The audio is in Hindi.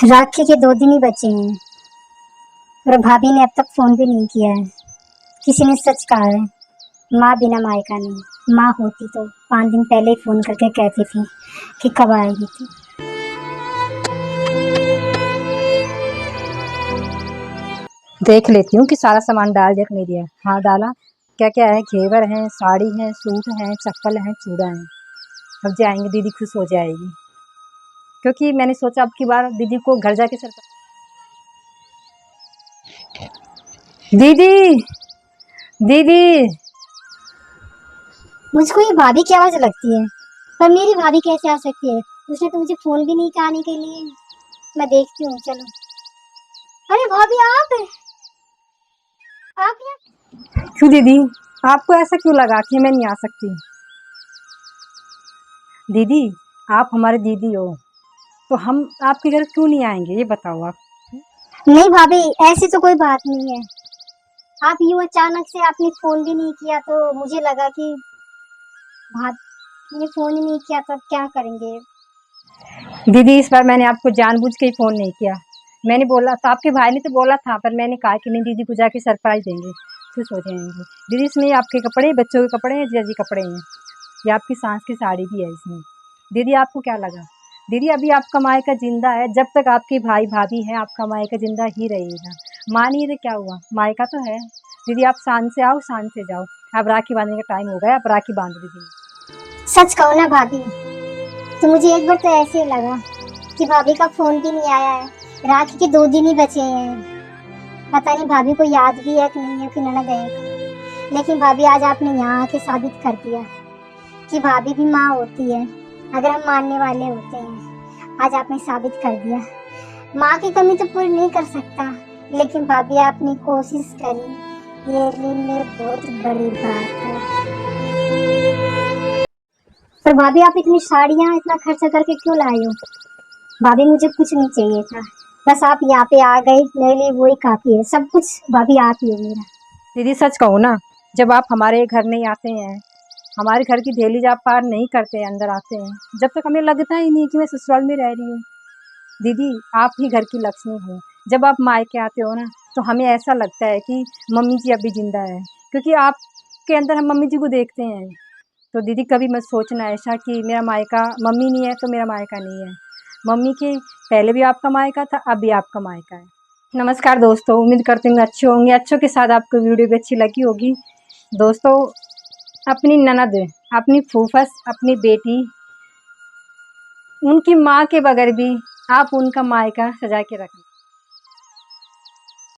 राखी के 2 दिन ही बचे हैं और भाभी ने अब तक फोन भी नहीं किया है। किसी ने सच कहा है, माँ बिना मायका नहीं। माँ होती तो 5 दिन पहले ही फोन करके कहती थी कि कब आएगी थी। देख लेती हूँ कि सारा सामान डाल दिया कि नहीं दिया। हाँ डाला। क्या क्या है? घेवर है, साड़ी है, सूट है, चप्पल है, चूड़ा है। अब जाएंगे, दीदी खुश हो जाएगी, क्योंकि मैंने सोचा अब की बार दीदी को घर जाके दीदी दीदी। मुझको ये भाभी की आवाज लगती है, पर मेरी भाभी कैसे आ सकती है? उसने तो मुझे फोन भी नहीं किया आने के लिए। मैं देखती हूँ, चलो। अरे भाभी, आप यहाँ? क्यों दीदी, आपको ऐसा क्यों लगा कि मैं नहीं आ सकती? दीदी, आप हमारी दीदी हो तो हम आपके घर क्यों नहीं आएंगे, ये बताओ आप। नहीं भाभी, ऐसी तो कोई बात नहीं है। आप यूँ अचानक से आपने फोन भी नहीं किया तो मुझे लगा कि भाभी ने फोन ही नहीं किया तो अब क्या करेंगे। दीदी, इस बार मैंने आपको जानबूझ के ही फ़ोन नहीं किया। मैंने बोला था, आपके भाई ने तो बोला था, पर मैंने कहा कि नहीं, दीदी को जाके सरप्राइज़ देंगे, खुश हो जाएंगे। दीदी, इसमें आपके कपड़े, बच्चों के कपड़े हैं, जीजा जी कपड़े हैं, ये आपकी सास की साड़ी भी है इसमें। दीदी, आपको क्या लगा? दीदी, अभी आपका मायका ज़िंदा है, जब तक आपके भाई भाभी हैं आपका मायका ज़िंदा ही रहेगा। मानिए तो क्या हुआ, मायका तो है। दीदी, आप शान से आओ, शान से जाओ। अब राखी बांधने का टाइम हो गया, अब राखी बांध दीजिए। सच कहो ना भाभी, तो मुझे एक बार तो ऐसे ही लगा कि भाभी का फोन भी नहीं आया है। राखी के 2 दिन ही बचे हैं। पता नहीं भाभी को याद भी है कि नहीं है कि ननद है। लेकिन भाभी, आज आपने यहाँ आके साबित कर दिया कि भाभी भी माँ होती है, अगर हम मानने वाले होते हैं। आज आपने साबित कर दिया। माँ की कमी तो पूरी नहीं कर सकता, लेकिन भाभी आपने कोशिश करी, ये लिए बहुत बड़ी बात है। पर भाभी, आप इतनी साड़ियाँ इतना खर्चा करके क्यों लाई हो? भाभी, मुझे कुछ नहीं चाहिए था, बस आप यहाँ पे आ गए, मेरे लिए वही काफी है। सब कुछ भाभी आप ही हो मेरा। दीदी, सच कहूँ ना, जब आप हमारे घर नहीं आते हैं, हमारे घर की दहलीज आप पार नहीं करते हैं, अंदर आते हैं, जब तक हमें लगता ही नहीं कि मैं ससुराल में रह रही हूँ। दीदी, आप ही घर की लक्ष्मी हो। जब आप मायके आते हो ना, तो हमें ऐसा लगता है कि मम्मी जी अभी ज़िंदा है, क्योंकि आपके अंदर हम मम्मी जी को देखते हैं। तो दीदी, कभी मत सोचना ऐसा कि मेरा मायका, मम्मी नहीं है तो मेरा मायका नहीं है। मम्मी के पहले भी आपका मायका था, अब भी आपका मायका है। नमस्कार दोस्तों, उम्मीद करती हूँ अच्छे होंगे। अच्छों के साथ आपको वीडियो भी अच्छी लगी होगी। दोस्तों, अपनी ननद, अपनी फूफस, अपनी बेटी, उनकी माँ के बगैर भी आप उनका मायका सजा के रखना।